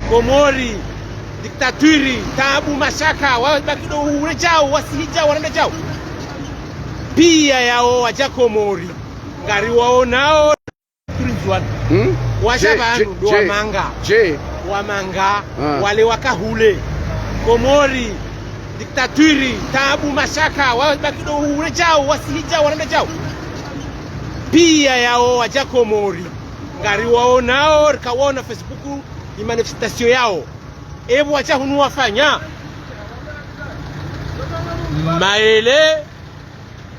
Komori, diktaturi, taabu, mashaka, wabakido urejao, wasihija, warenda jao. Pia yao waja Komori. Ngari wao nao turinzwa. Washabanu do wamanga. Wamanga, wale wakahule. Komori, diktaturi, taabu, mashaka, wabakido urejao, wasihija, warenda jao. Pia yao waja Komori. Ngari wao nao kawaona Facebook ni manifestation yao. Ebu wacha hunu wafanya maele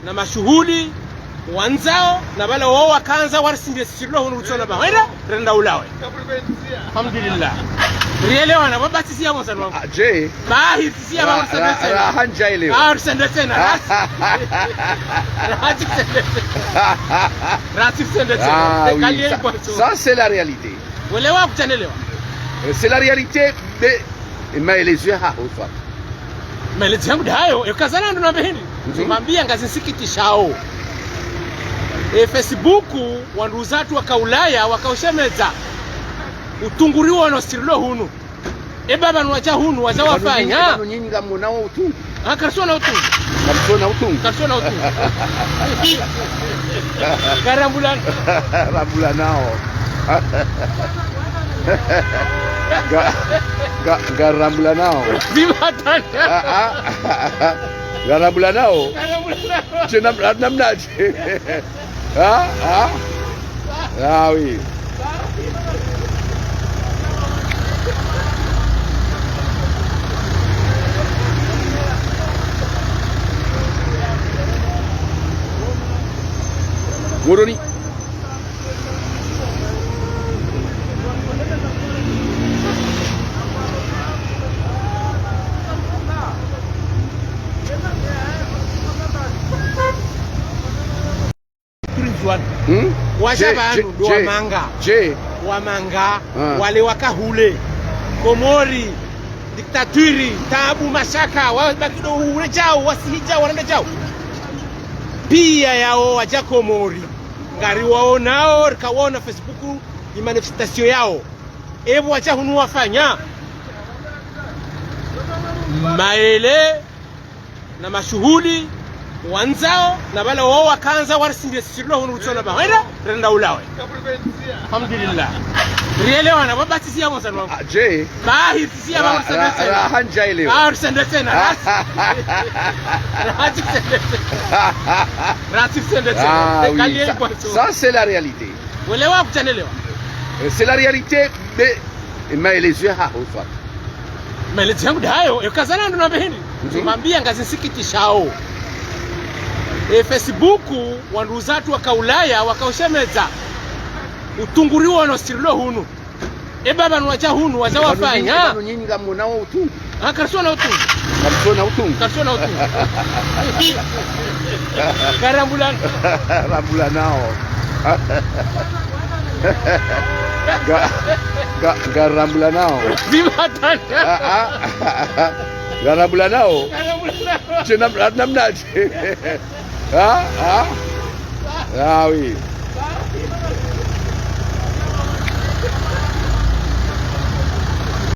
na mashuhudi wanzao na wala wao wakaanza warsinde sirlo hunu rutsona ba wenda renda ulawe. Alhamdulillah. Rielewa na baba sisi hapo sana wangu. Je. Bahi sisi hapo sana. Rahanja ile. Sana tena. Ça c'est la réalité. Uelewa kutanelewa. C'est la réalité de maelezo hapo sasa. Maelezo yangu hayo yakazana ndo nambehini. Tumwambia ngazi sikitishao. Facebook wandu zatu wakaulaya wakaoshemeza utunguriwa no sirlo hunu. Baba nwacha hunu waza wafanya. Nyinyi kama nao utungu. Karsona utungu. Karsona utungu. Karambulan. Rambula nao. Garambula nao. Vimatana. Garambula nao. Cina namnaje. Ah oui. Moroni. Washabanu do wamanga. Wamanga, wale wakahule. Komori, diktaturi, taabu, mashaka, wabakido urejao, wasihija, warenda jao. Pia yao waja Komori. Ngari wao nao kawaona Facebook ni manifestation yao. Ebu wacha hunu wafanya maele na mashuhudi wanzao na wala wao wakaanza warsinde sirlo hunu rutsona ba wenda renda ulawe. Alhamdulillah. Rielewa na baba sisi hapo sana wangu. Je. Bahi sisi hapo sana. Rahanja ile. Sende tena. Ça c'est la réalité. Uelewa kutanelewa. C'est la réalité de maelezo hapo sasa. Maelezo yangu hayo yakazana ndo nambehini. Tumwambia ngazi sikitishao. Facebook wandu zatu wakaulaya wakaoshemeza utunguriwa no sirlo hunu. Baba nwacha hunu waza wafanya. Nyinyi kama nao utungu. Karsona utungu. Karsona utungu. Karambulan. Rambula nao. Garambula nao. Vimatana. Garambula nao. Cina namnaje. Ah oui.